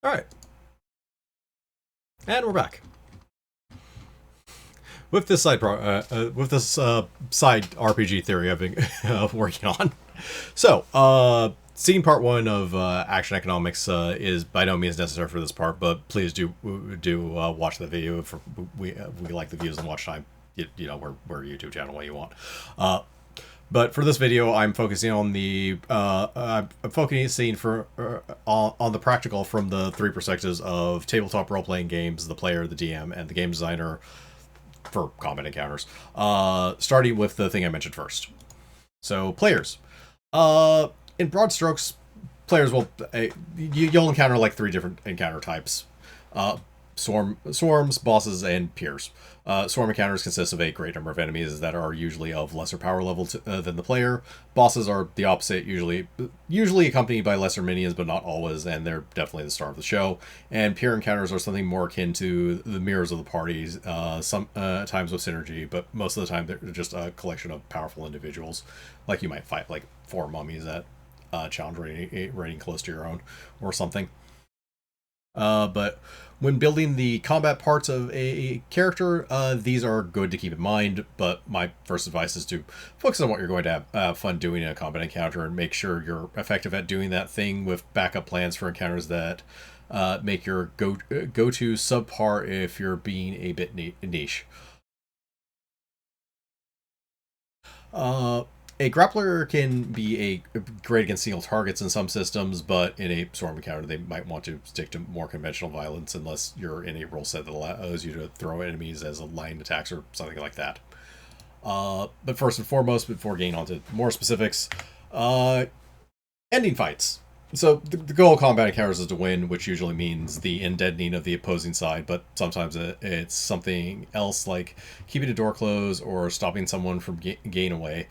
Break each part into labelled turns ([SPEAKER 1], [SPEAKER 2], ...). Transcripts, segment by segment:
[SPEAKER 1] All right, and we're back with this side RPG theory I've been working on. So, seeing part one of Action Economics is by no means necessary for this part, but please do watch the video. For we like the views and watch time. We're a YouTube channel, what you want. But for this video, I'm focusing on the I'm focusing on the practical from the three perspectives of tabletop role playing games, the player, the DM, and the game designer for combat encounters. Starting with the thing I mentioned first. So players, in broad strokes, players will you'll encounter like three different encounter types. Swarms, bosses, and peers. Swarm encounters consist of a great number of enemies that are usually of lesser power level than the player. Bosses are the opposite, usually accompanied by lesser minions, but not always, and they're definitely the star of the show. And peer encounters are something more akin to the mirrors of the parties, some times with synergy, but most of the time they're just a collection of powerful individuals. Like you might fight like four mummies at challenge rating close to your own, or something. But when building the combat parts of a character, these are good to keep in mind, but my first advice is to focus on what you're going to have fun doing in a combat encounter and make sure you're effective at doing that thing with backup plans for encounters that make your go-to subpar if you're being a bit niche. A grappler can be great against single targets in some systems, but in a swarm encounter, they might want to stick to more conventional violence unless you're in a role set that allows you to throw enemies as line attacks or something like that. But first and foremost, before getting on to more specifics, ending fights. So the goal of combat encounters is to win, which usually means the deadening of the opposing side, but sometimes it's something else like keeping a door closed or stopping someone from getting away.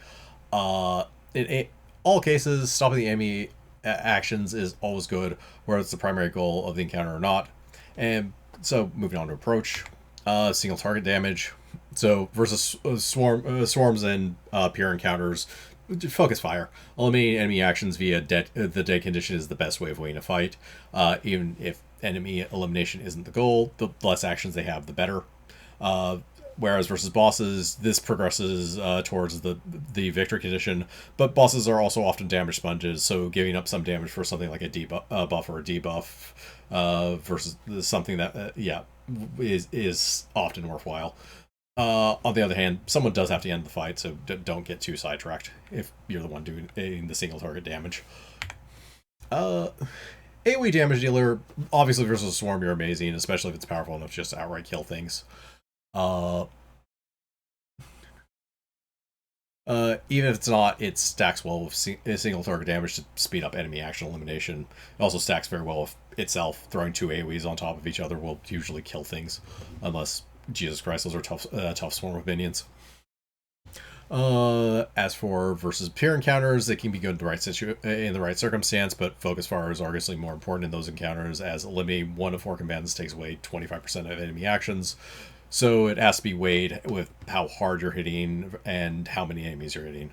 [SPEAKER 1] In all cases, stopping the enemy actions is always good, whether it's the primary goal of the encounter or not. And so, moving on to approach, single target damage. So versus swarms and peer encounters, focus fire. Eliminating enemy actions via the dead condition is the best way of winning a fight. Even if enemy elimination isn't the goal, the less actions they have, the better. Whereas versus bosses, this progresses towards the victory condition, but bosses are also often damage sponges, so giving up some damage for something like a buff or a debuff versus something that, is often worthwhile. On the other hand, someone does have to end the fight, so don't get too sidetracked if you're the one doing the single target damage. AoE damage dealer, obviously versus a swarm, you're amazing, especially if it's powerful enough to just outright kill things. Even if it's not, it stacks well with single target damage to speed up enemy action elimination. It also stacks very well with itself. Throwing two AoEs on top of each other will usually kill things, unless, Jesus Christ, those are tough swarm of minions. As for versus peer encounters, they can be good in the right circumstance, but focus fire is arguably more important in those encounters, as eliminating one of four combatants takes away 25% of enemy actions. So it has to be weighed with how hard you're hitting and how many enemies you're hitting.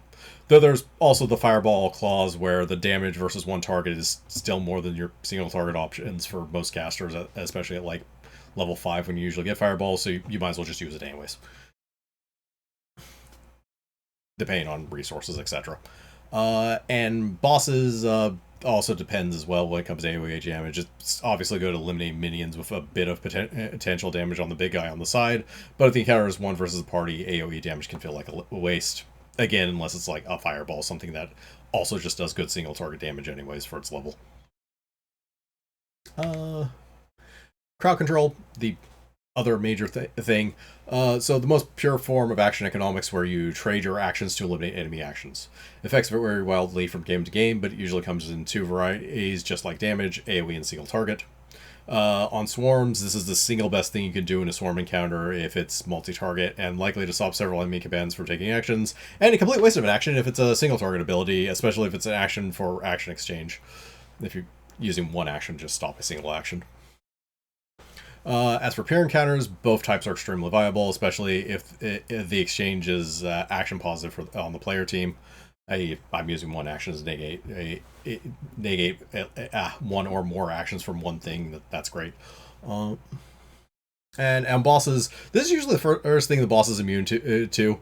[SPEAKER 1] Though there's also the fireball clause where the damage versus one target is still more than your single target options for most casters, especially at like level 5 when you usually get fireball, so you might as well just use it anyways. Depending on resources, etc. And bosses also depends as well when it comes to AoE damage. It's obviously good at eliminating minions with a bit of potential damage on the big guy on the side, but if the encounter is one versus a party, AoE damage can feel like a waste. Again, unless it's like a fireball, something that also just does good single target damage anyways for its level. Crowd control, the other major thing. So the most pure form of action economics where you trade your actions to eliminate enemy actions. Effects vary wildly from game to game, but it usually comes in two varieties, just like damage, AoE, and single target. On swarms, this is the single best thing you can do in a swarm encounter if it's multi-target and likely to stop several enemy combatants from taking actions, and a complete waste of an action if it's a single target ability, especially if it's an action for action exchange. If you're using one action, just stop a single action. As for peer encounters, both types are extremely viable, especially if the exchange is action positive on the player team. I'm using one action to negate one or more actions from one thing. That's great. Uh, and bosses, this is usually the first thing the boss is immune to.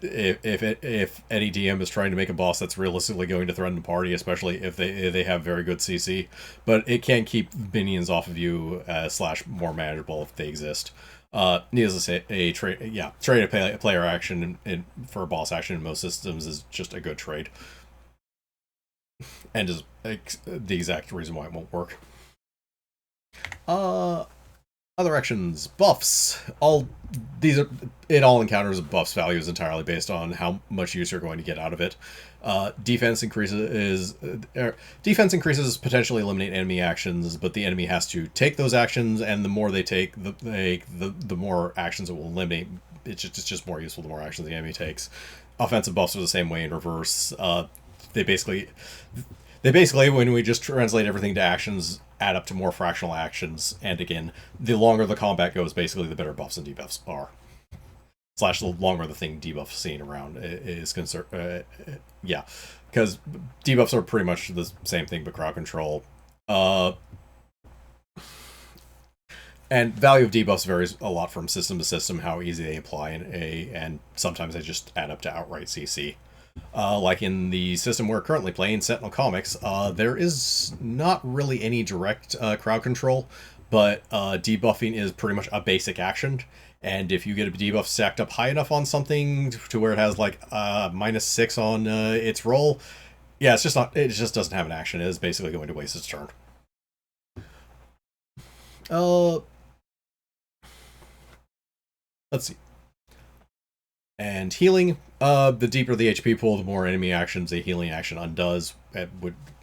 [SPEAKER 1] If any DM is trying to make a boss that's realistically going to threaten the party, especially if they have very good CC, but it can keep minions off of you / more manageable if they exist. Needless to say, trade a player action for a boss action in most systems is just a good trade, and is the exact reason why it won't work. Other actions, buffs. All encounters buffs value is entirely based on how much use you're going to get out of it. Defense increases potentially eliminate enemy actions, but the enemy has to take those actions, and the more they take, the more actions it will eliminate. It's just more useful the more actions the enemy takes. Offensive buffs are the same way in reverse. They basically, when we just translate everything to actions, add up to more fractional actions, and again, the longer the combat goes, basically the better buffs and debuffs are. / the longer the thing debuff seen around is concerned. Yeah, because debuffs are pretty much the same thing but crowd control. And value of debuffs varies a lot from system to system, how easy they apply, and sometimes they just add up to outright CC. Like in the system we're currently playing, Sentinel Comics, there is not really any direct crowd control, but debuffing is pretty much a basic action. And if you get a debuff stacked up high enough on something to where it has like -6 on its roll, yeah, it just doesn't have an action. It is basically going to waste its turn. Let's see. And healing, the deeper the HP pool, the more enemy actions a healing action undoes,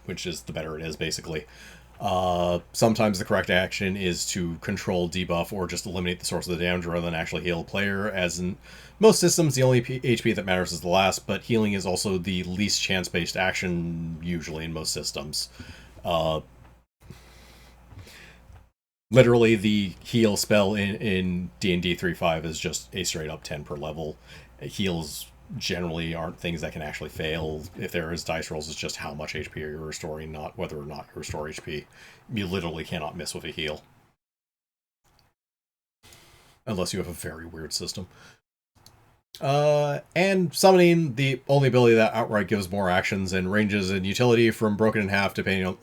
[SPEAKER 1] which is the better it is, basically. Sometimes the correct action is to control debuff or just eliminate the source of the damage rather than actually heal a player. As in most systems, the only HP that matters is the last, but healing is also the least chance-based action, usually in most systems. Literally, the heal spell in DnD 3.5 is just a straight-up 10 per level. Heals generally aren't things that can actually fail. If there is dice rolls, it's just how much HP you're restoring, not whether or not you restore HP. You literally cannot miss with a heal. Unless you have a very weird system. And summoning, the only ability that outright gives more actions and ranges in utility from broken in half depending on,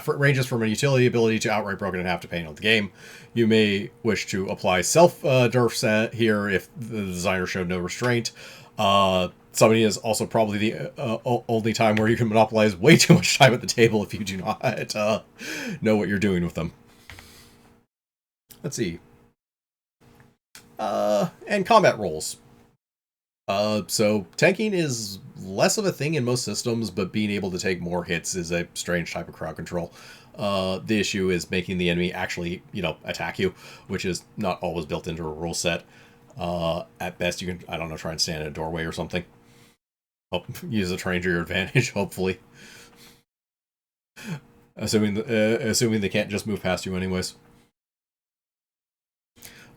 [SPEAKER 1] ranges from a utility ability to outright broken in half depending on the game. You may wish to apply self-derfs here if the designer showed no restraint. Summoning is also probably the only time where you can monopolize way too much time at the table if you do not know what you're doing with them. Let's see. And combat rolls. So tanking is less of a thing in most systems, but being able to take more hits is a strange type of crowd control. The issue is making the enemy actually, attack you, which is not always built into a rule set. At best, you can, try and stand in a doorway or something. Use the terrain to your advantage, hopefully. Assuming they can't just move past you anyways.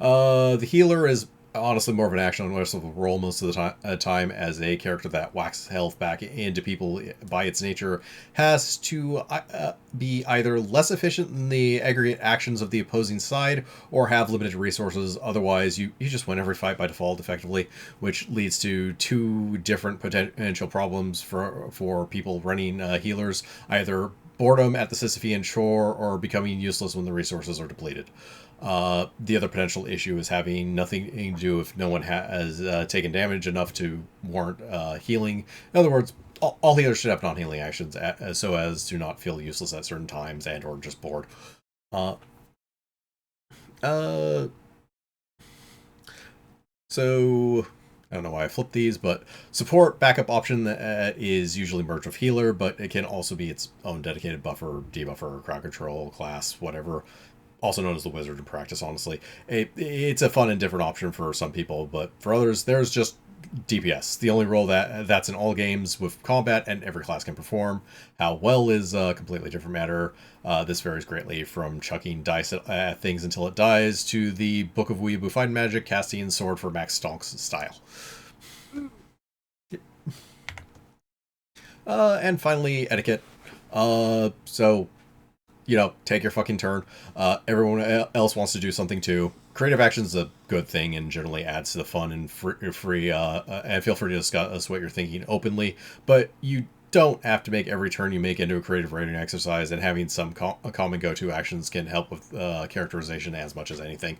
[SPEAKER 1] The healer is honestly more of an action on less of a role most of the time, as a character that whacks health back into people by its nature has to be either less efficient than the aggregate actions of the opposing side or have limited resources. Otherwise, you just win every fight by default effectively, which leads to two different potential problems for people running healers: either boredom at the Sisyphean shore or becoming useless when the resources are depleted. The other potential issue is having nothing to do if no one has taken damage enough to warrant healing. In other words, all healers should have non-healing actions so as to not feel useless at certain times and or just bored. So I don't know why I flipped these, but support backup option is usually merged with healer, but it can also be its own dedicated buffer, debuffer, crowd control, class, whatever. Also known as the wizard in practice, honestly. It's a fun and different option for some people, but for others, there's just DPS. The only role that's in all games with combat and every class can perform. How well is a completely different matter. This varies greatly from chucking dice at things until it dies to the Book of Weeaboo Find Magic, casting sword for max stonks style. And finally, etiquette. So, take your fucking turn. Everyone else wants to do something too. Creative action is a good thing and generally adds to the fun and free. And feel free to discuss what you're thinking openly, but you don't have to make every turn you make into a creative writing exercise. And having some common go-to actions can help with characterization as much as anything.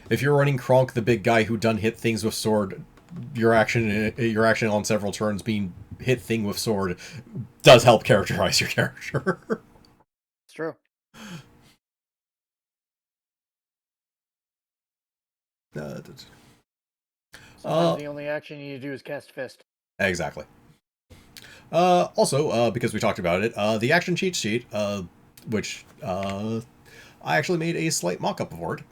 [SPEAKER 1] If you're running Kronk, the big guy who done hit things with sword, your action on several turns being hit thing with sword does help characterize your character.
[SPEAKER 2] It's true.
[SPEAKER 1] Sometimes
[SPEAKER 2] the only action you need to do is cast fist.
[SPEAKER 1] Exactly. Also, because we talked about it, the action cheat sheet, which I actually made a slight mock-up for it.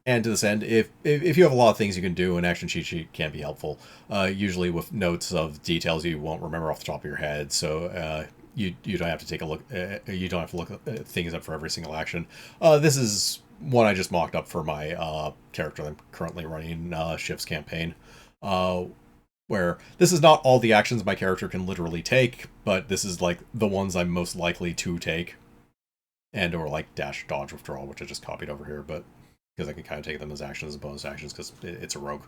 [SPEAKER 1] And to this end, if you have a lot of things you can do, an action cheat sheet can be helpful. Usually with notes of details you won't remember off the top of your head, so you don't have to take a look. You don't have to look things up for every single action. This is one I just mocked up for my character that I'm currently running, Shift's campaign. Where this is not all the actions my character can literally take, but this is like the ones I'm most likely to take. And or like dash, dodge, withdrawal, which I just copied over here, but because I can kind of take them as actions, as bonus actions, because it's a rogue.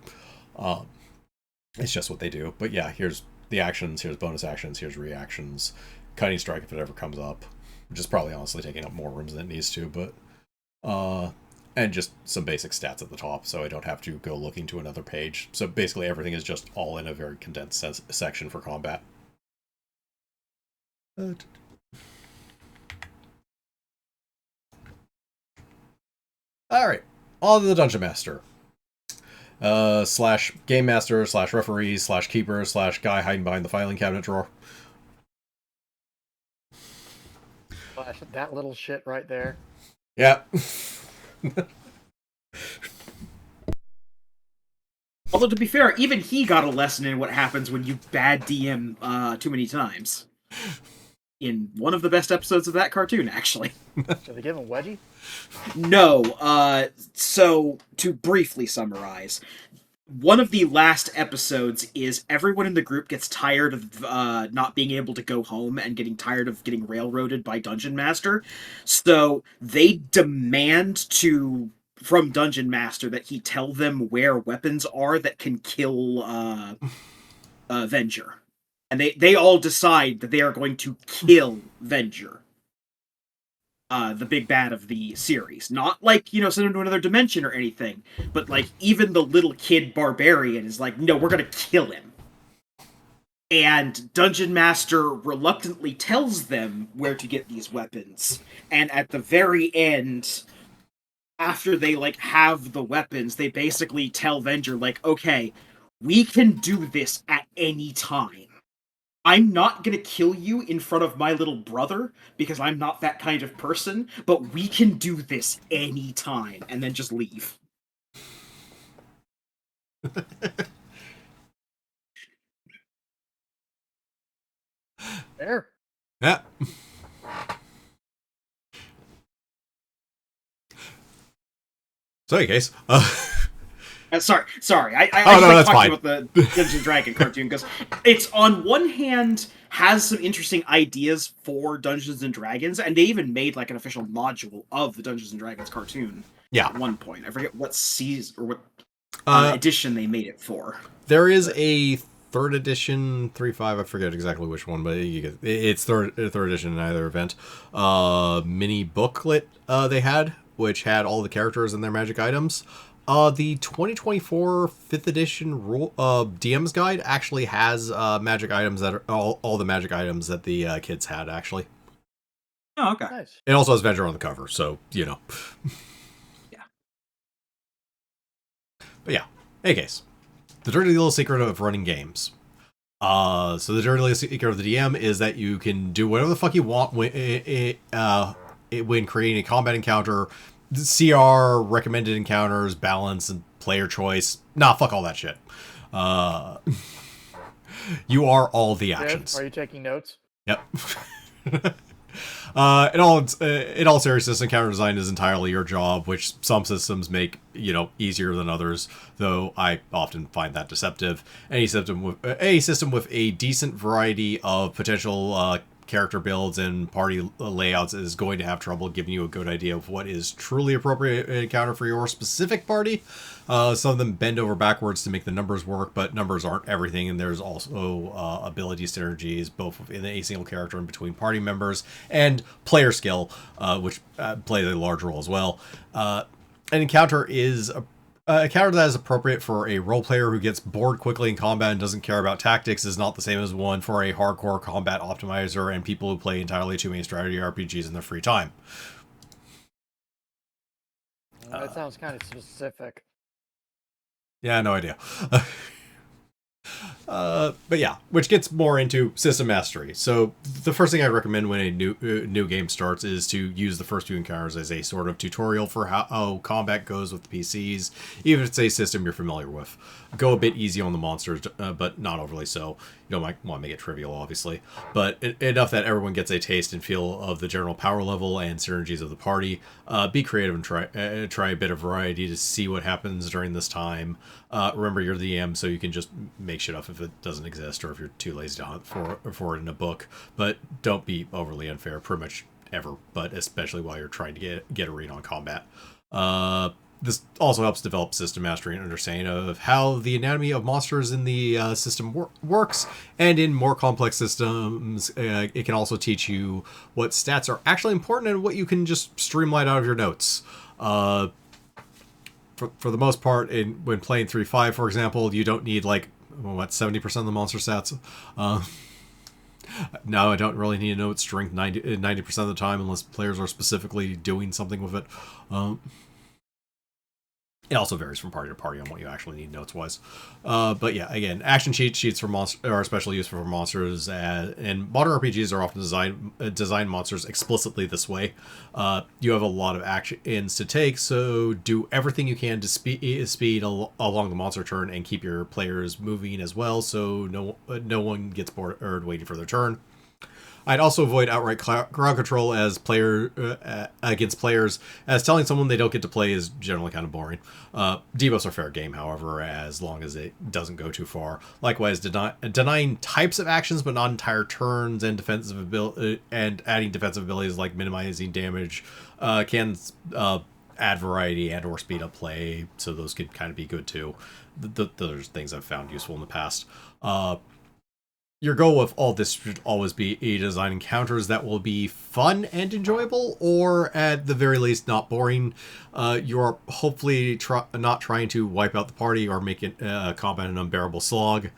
[SPEAKER 1] It's just what they do. But yeah, here's the actions, here's bonus actions, here's reactions, cutting strike if it ever comes up, which is probably honestly taking up more rooms than it needs to, but and just some basic stats at the top, so I don't have to go looking to another page. So basically everything is just all in a very condensed section for combat. Alright, on to the Dungeon Master. Slash Game Master, slash Referee, slash Keeper, slash Guy hiding behind the filing cabinet drawer.
[SPEAKER 2] Slash that little shit right there.
[SPEAKER 1] Yeah.
[SPEAKER 3] Although, to be fair, even he got a lesson in what happens when you bad DM too many times. In one of the best episodes of that cartoon, actually.
[SPEAKER 2] Did they give him Wedgie?
[SPEAKER 3] No. So, to briefly summarize, one of the last episodes is everyone in the group gets tired of not being able to go home and getting tired of getting railroaded by Dungeon Master. So, they demand from Dungeon Master that he tell them where weapons are that can kill Venger. And they all decide that they are going to kill Venger. The big bad of the series. Not like, send him to another dimension or anything, but like even the little kid barbarian is like, no, we're gonna kill him. And Dungeon Master reluctantly tells them where to get these weapons. And at the very end, after they like have the weapons, they basically tell Venger like, okay, we can do this at any time. I'm not gonna kill you in front of my little brother, because I'm not that kind of person, but we can do this anytime, and then just leave.
[SPEAKER 2] There.
[SPEAKER 1] Yeah. So, in case,
[SPEAKER 3] sorry. I
[SPEAKER 1] that's
[SPEAKER 3] talking
[SPEAKER 1] fine.
[SPEAKER 3] about the Dungeons and Dragons cartoon because it's on one hand has some interesting ideas for Dungeons and Dragons, and they even made like an official module of the Dungeons and Dragons cartoon.
[SPEAKER 1] Yeah.
[SPEAKER 3] At one point, I forget what season or what edition they made it for.
[SPEAKER 1] There is a third edition 3.5. I forget exactly which one, but it's third edition in either event. Mini booklet they had, which had all the characters and their magic items. The 2024 5th edition DM's guide actually has magic items that are all the magic items that the kids had, actually.
[SPEAKER 3] Oh, okay.
[SPEAKER 2] Nice.
[SPEAKER 1] It also has Venger on the cover, so,
[SPEAKER 3] Yeah.
[SPEAKER 1] But yeah, in any case, the dirty little secret of running games. So the dirty little secret of the DM is that you can do whatever the fuck you want when creating a combat encounter. CR, recommended encounters, balance, and player choice. Nah, fuck all that shit. You are all the actions.
[SPEAKER 2] Are you taking notes?
[SPEAKER 1] Yep. in all seriousness, encounter design is entirely your job, which some systems make easier than others. Though I often find that deceptive. Any system with a decent variety of potential character builds and party layouts is going to have trouble giving you a good idea of what is truly appropriate encounter for your specific party. Some of them bend over backwards to make the numbers work, but numbers aren't everything, and there's also ability synergies both within a single character and between party members, and player skill, which plays a large role as well. An encounter is a counter that is appropriate for a role player who gets bored quickly in combat and doesn't care about tactics is not the same as one for a hardcore combat optimizer and people who play entirely too many strategy RPGs in their free time.
[SPEAKER 2] That sounds kind of specific.
[SPEAKER 1] Yeah, no idea. But yeah, which gets more into system mastery. So the first thing I recommend when a new game starts is to use the first few encounters as a sort of tutorial for how combat goes with the PCs, even if it's a system you're familiar with. Go a bit easy on the monsters, but not overly so. You don't want to make it trivial, obviously, but enough that everyone gets a taste and feel of the general power level and synergies of the party. Be creative and try a bit of variety to see what happens during this time. Remember, you're the DM, so you can just make shit up if it doesn't exist or if you're too lazy to hunt for it in a book. But don't be overly unfair, pretty much ever, but especially while you're trying to get a read on combat. This also helps develop system mastery and understanding of how the anatomy of monsters in the system works. And in more complex systems, it can also teach you what stats are actually important and what you can just streamline out of your notes. For the most part, when playing 3.5, for example, you don't need 70% of the monster stats. No, I don't really need to know its strength 90% of the time unless players are specifically doing something with it. It also varies from party to party on what you actually need notes-wise. But yeah, again, action sheets for are especially useful for monsters, and modern RPGs are often design monsters explicitly this way. You have a lot of actions to take, so do everything you can to speed along the monster turn and keep your players moving as well, so no one gets bored or waiting for their turn. I'd also avoid outright crowd control as against players, as telling someone they don't get to play is generally kind of boring. Debuffs are fair game, however, as long as it doesn't go too far. Likewise, denying types of actions but not entire turns and and adding defensive abilities like minimizing damage can add variety and or speed up play, so those could kind of be good too. Those are things I've found useful in the past. Your goal with all this should always be design encounters that will be fun and enjoyable, or at the very least not boring. You're hopefully not trying to wipe out the party or make it combat an unbearable slog.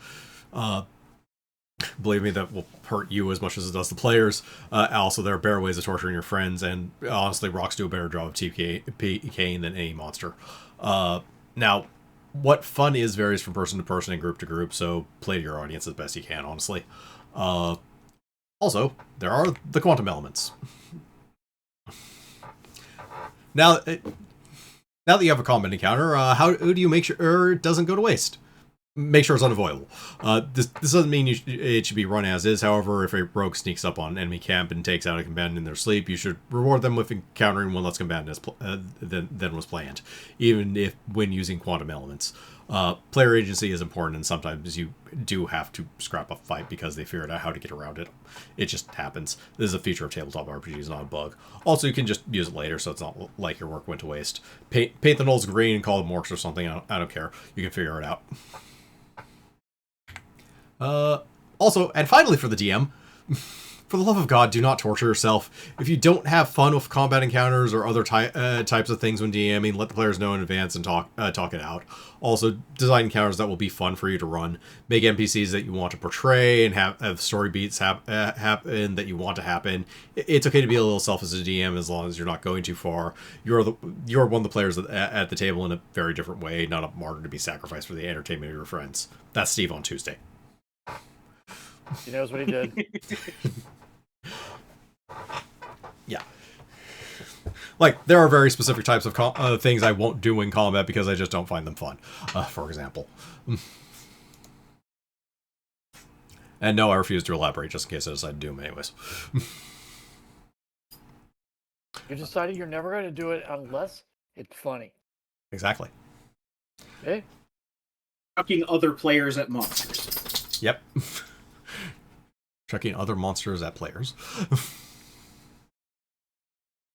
[SPEAKER 1] Believe me, that will hurt you as much as it does the players. Also, there are better ways of torturing your friends, and honestly, rocks do a better job of TPKing than any monster. Now, what fun is varies from person to person and group to group, so play to your audience as best you can, honestly. Also, there are the quantum elements. Now that you have a combat encounter, how do you make sure it doesn't go to waste? Make sure it's unavoidable. This doesn't mean it should be run as is. However, if a rogue sneaks up on enemy camp and takes out a combatant in their sleep, you should reward them with encountering one less combatant than was planned, even if when using quantum elements. Player agency is important, and sometimes you do have to scrap a fight because they figured out how to get around it. It just happens. This is a feature of tabletop RPGs, not a bug. Also, you can just use it later, so it's not like your work went to waste. Paint the nulls green and call them orcs or something. I don't care. You can figure it out. Also, and finally for the DM, for the love of God, do not torture yourself. If you don't have fun with combat encounters or other types of things when DMing, let the players know in advance and talk it out. Also, design encounters that will be fun for you to run. Make NPCs that you want to portray and have story beats happen that you want to happen. It's okay to be a little self as a DM as long as you're not going too far. You're one of the players at the table in a very different way, not a martyr to be sacrificed for the entertainment of your friends. That's Steve on Tuesday.
[SPEAKER 2] He knows what he did.
[SPEAKER 1] Yeah. There are very specific types of things I won't do in combat because I just don't find them fun, for example. And no, I refuse to elaborate just in case I decide to do them anyways.
[SPEAKER 2] You decided you're never going to do it unless it's funny.
[SPEAKER 1] Exactly.
[SPEAKER 2] Okay?
[SPEAKER 3] Chucking other players at monsters.
[SPEAKER 1] Yep. Chucking other monsters at players.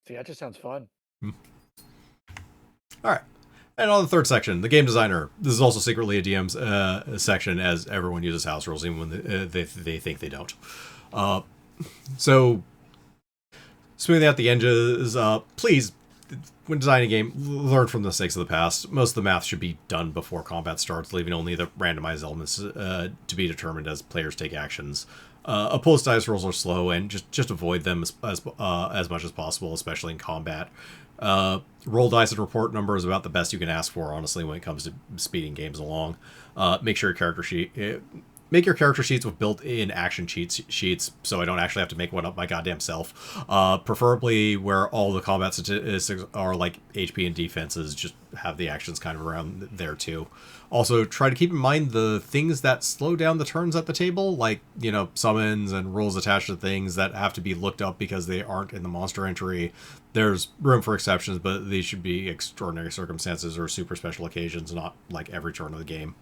[SPEAKER 2] See, that just sounds fun.
[SPEAKER 1] All right. And on the third section, the game designer. This is also secretly a DM's section, as everyone uses house rules, even when they think they don't. So, smoothing out the edges. Please, when designing a game, learn from the mistakes of the past. Most of the math should be done before combat starts, leaving only the randomized elements to be determined as players take actions. Opposed dice rolls are slow, and just avoid them as much as possible, especially in combat. Roll dice and report number is about the best you can ask for, honestly, when it comes to speeding games along. Make your character sheets with built-in action sheets, so I don't actually have to make one up my goddamn self. Preferably where all the combat statistics are like HP and defenses, just have the actions kind of around there too. Also, try to keep in mind the things that slow down the turns at the table, like, summons and rules attached to things that have to be looked up because they aren't in the monster entry. There's room for exceptions, but these should be extraordinary circumstances or super special occasions, not like every turn of the game.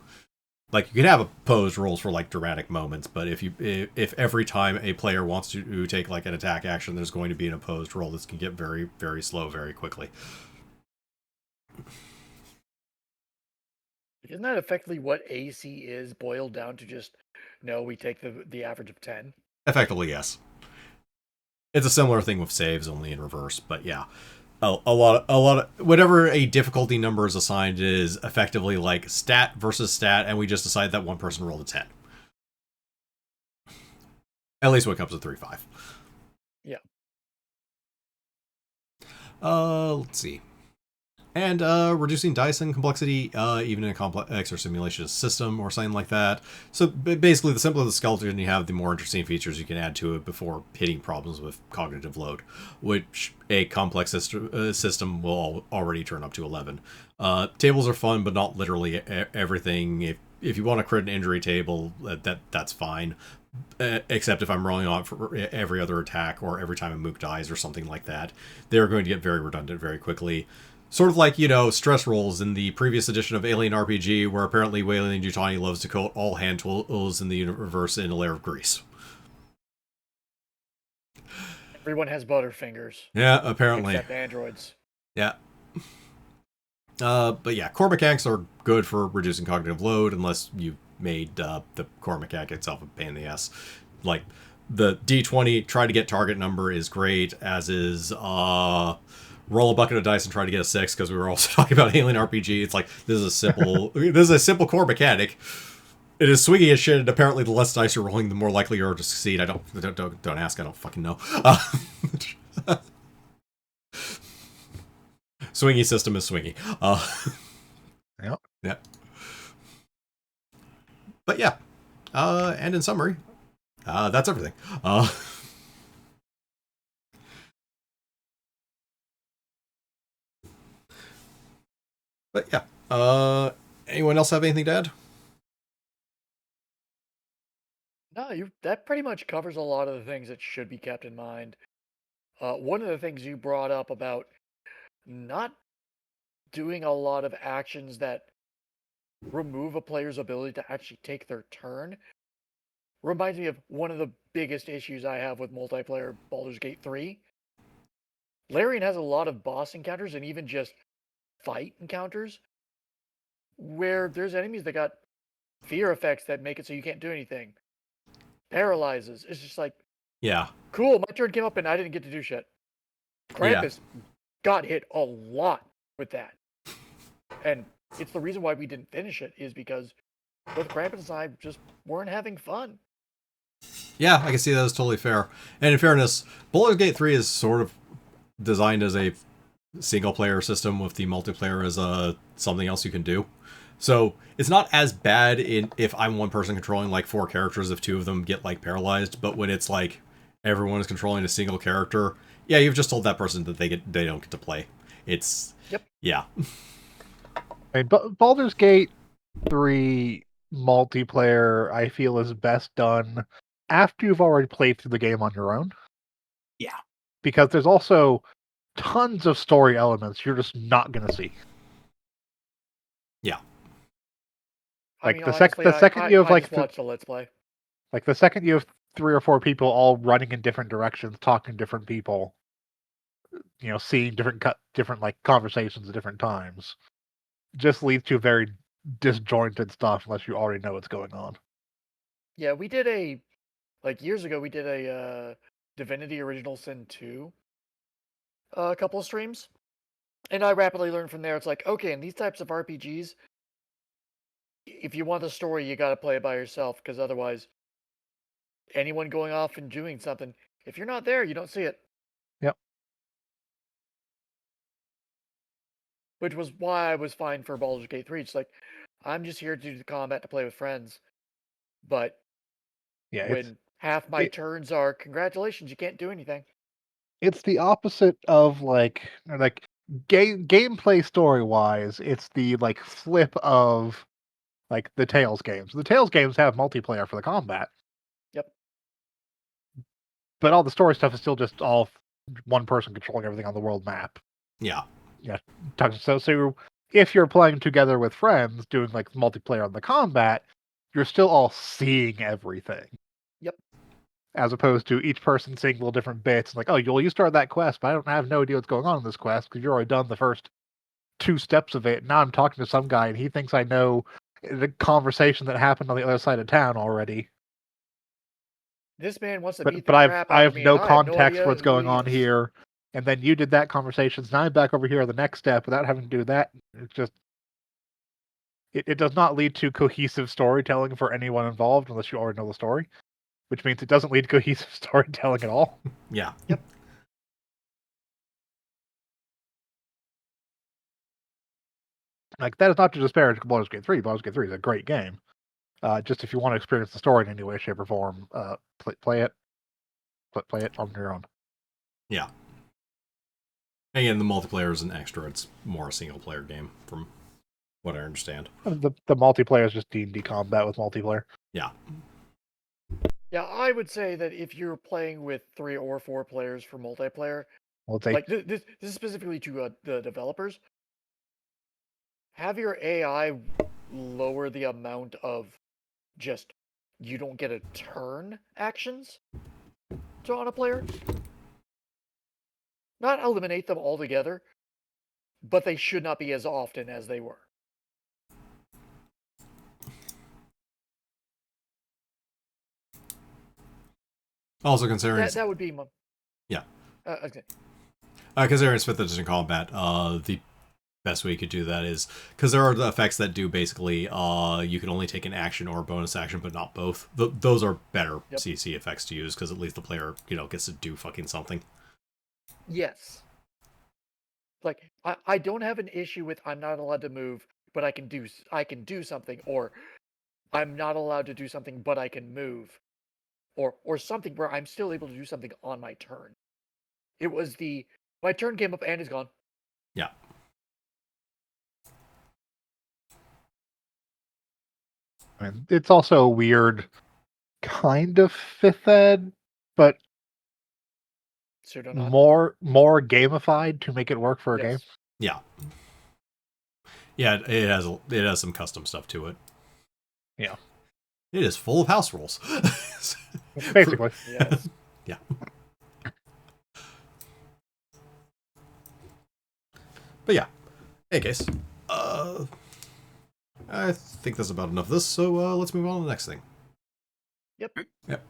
[SPEAKER 1] Like, you can have opposed rules for like dramatic moments, but if every time a player wants to take like an attack action, there's going to be an opposed roll, this can get very, very slow very quickly.
[SPEAKER 2] Isn't that effectively what AC is boiled down to? Just no, we take the average of 10.
[SPEAKER 1] Effectively, yes. It's a similar thing with saves, only in reverse. But yeah, a lot of whatever a difficulty number is assigned is effectively like stat versus stat, and we just decide that one person rolled a 10. At least when it comes to 3-5.
[SPEAKER 2] Yeah.
[SPEAKER 1] Let's see. And reducing dice and complexity, even in a complex or simulation system or something like that. So basically, the simpler the skeleton you have, the more interesting features you can add to it before hitting problems with cognitive load, which a complex system will already turn up to 11. Tables are fun, but not literally everything. If you want to crit an injury table, that's fine. Except if I'm rolling on for every other attack or every time a mook dies or something like that, they're going to get very redundant very quickly. Sort of like, stress rolls in the previous edition of Alien RPG, where apparently Weyland-Yutani loves to coat all hand tools in the universe in a layer of grease.
[SPEAKER 2] Everyone has butterfingers.
[SPEAKER 1] Yeah, apparently.
[SPEAKER 2] Except androids.
[SPEAKER 1] Yeah. But yeah, core mechanics are good for reducing cognitive load, unless you made the core mechanic itself a pain in the ass. Like, the D20 try to get target number is great, as is roll a bucket of dice and try to get a 6, because we were also talking about Alien RPG. It's like, this is a simple core mechanic. It is swingy as shit, and apparently the less dice you're rolling, the more likely you are to succeed. Don't ask, I don't fucking know. Swingy system is swingy.
[SPEAKER 4] Yep.
[SPEAKER 1] Yeah. But yeah. And in summary, that's everything. But yeah. Anyone else have anything to add?
[SPEAKER 2] No, that pretty much covers a lot of the things that should be kept in mind. One of the things you brought up about not doing a lot of actions that remove a player's ability to actually take their turn reminds me of one of the biggest issues I have with multiplayer Baldur's Gate 3. Larian has a lot of boss encounters and even just fight encounters where there's enemies that got fear effects that make it so you can't do anything. Paralyzes. It's just like,
[SPEAKER 1] Yeah.
[SPEAKER 2] Cool, my turn came up and I didn't get to do shit. Krampus got hit a lot with that. And it's the reason why we didn't finish it, is because both Krampus and I just weren't having fun.
[SPEAKER 1] Yeah, I can see that as totally fair. And in fairness, Baldur's Gate 3 is sort of designed as a single-player system with the multiplayer as something else you can do. So it's not as bad if I'm one person controlling like 4 characters if 2 of them get like paralyzed, but when it's like everyone is controlling a single character, yeah, you've just told that person that they don't get to play. It's yeah.
[SPEAKER 4] I mean, Baldur's Gate 3 multiplayer, I feel, is best done after you've already played through the game on your own.
[SPEAKER 3] Yeah.
[SPEAKER 4] Because there's also tons of story elements you're just not going to see.
[SPEAKER 1] Yeah.
[SPEAKER 4] Like,
[SPEAKER 2] I mean,
[SPEAKER 4] the
[SPEAKER 2] honestly,
[SPEAKER 4] second you have,
[SPEAKER 2] I
[SPEAKER 4] like,
[SPEAKER 2] just watched a Let's Play.
[SPEAKER 4] Like, the second you have 3 or 4 people all running in different directions, talking to different people, seeing different like conversations at different times, just leads to very disjointed stuff unless you already know what's going on.
[SPEAKER 2] Yeah, we did years ago, we did a Divinity Original Sin 2 a couple of streams. And I rapidly learned from there, it's like, okay, in these types of RPGs, if you want the story, you got to play it by yourself, because otherwise, anyone going off and doing something, if you're not there, you don't see it.
[SPEAKER 4] Yep.
[SPEAKER 2] Which was why I was fine for Baldur's Gate 3. It's like, I'm just here to do the combat to play with friends. But
[SPEAKER 4] Yeah,
[SPEAKER 2] when half my
[SPEAKER 4] it-
[SPEAKER 2] turns are, congratulations, you can't do anything.
[SPEAKER 4] it's the opposite of like gameplay story wise. It's the like flip of like the Tales games. The Tales games have multiplayer for the combat,
[SPEAKER 2] Yep.
[SPEAKER 4] but all the story stuff is still just all one person controlling everything on the world map.
[SPEAKER 1] Yeah.
[SPEAKER 4] Yeah. So if you're playing together with friends doing like multiplayer on the combat, you're still all seeing everything.
[SPEAKER 2] Yep.
[SPEAKER 4] As opposed to each person seeing little different bits. Like, oh, you started that quest, but I have no idea what's going on in this quest because you've already done the first 2 steps of it. Now I'm talking to some guy and he thinks I know the conversation that happened on the other side of town already.
[SPEAKER 2] This man wants to beat the
[SPEAKER 4] But
[SPEAKER 2] crap
[SPEAKER 4] I
[SPEAKER 2] out
[SPEAKER 4] have
[SPEAKER 2] of me,
[SPEAKER 4] no
[SPEAKER 2] and I have no
[SPEAKER 4] context
[SPEAKER 2] idea
[SPEAKER 4] for what's
[SPEAKER 2] who
[SPEAKER 4] going
[SPEAKER 2] he
[SPEAKER 4] on
[SPEAKER 2] is.
[SPEAKER 4] here. And then you did that conversation, so now I'm back over here on the next step without having to do that. It's just it does not lead to cohesive storytelling for anyone involved unless you already know the story, which means it doesn't lead to cohesive storytelling at all.
[SPEAKER 1] Yeah.
[SPEAKER 2] Yep.
[SPEAKER 4] Like, that is not to disparage Baldur's Gate 3. Baldur's Gate 3 is a great game. Just if you want to experience the story in any way, shape, or form, play it. Play it on your own.
[SPEAKER 1] Yeah. Again, the multiplayer is an extra. It's more a single-player game, from what I understand.
[SPEAKER 4] The multiplayer is just D&D combat with multiplayer.
[SPEAKER 1] Yeah.
[SPEAKER 2] Yeah, I would say that if you're playing with 3 or 4 players for multiplayer,
[SPEAKER 4] Well,
[SPEAKER 2] like this is specifically to the developers, have your AI lower the amount of just you don't get a turn actions on a player. Not eliminate them altogether, but they should not be as often as they were.
[SPEAKER 1] Also considering
[SPEAKER 2] That would be my...
[SPEAKER 1] Yeah.
[SPEAKER 2] Okay.
[SPEAKER 1] Considering it's 5th edition combat, the best way you could do that is because there are the effects that do basically you can only take an action or a bonus action, but not both. Those are better CC effects to use because at least the player gets to do fucking something.
[SPEAKER 2] Yes. Like I don't have an issue with I'm not allowed to move, but I can do something, or I'm not allowed to do something, but I can move, or something where I'm still able to do something on my turn. It was my turn came up and is gone.
[SPEAKER 1] Yeah.
[SPEAKER 4] And it's also a weird kind of 5th ed, but more gamified to make it work for a game.
[SPEAKER 1] Yeah. Yeah, it has some custom stuff to it.
[SPEAKER 4] Yeah.
[SPEAKER 1] It is full of house rules.
[SPEAKER 4] Basically.
[SPEAKER 2] Yes.
[SPEAKER 1] Yeah. But yeah. In any case, I think that's about enough of this, so let's move on to the next thing.
[SPEAKER 2] Yep.
[SPEAKER 1] Yep.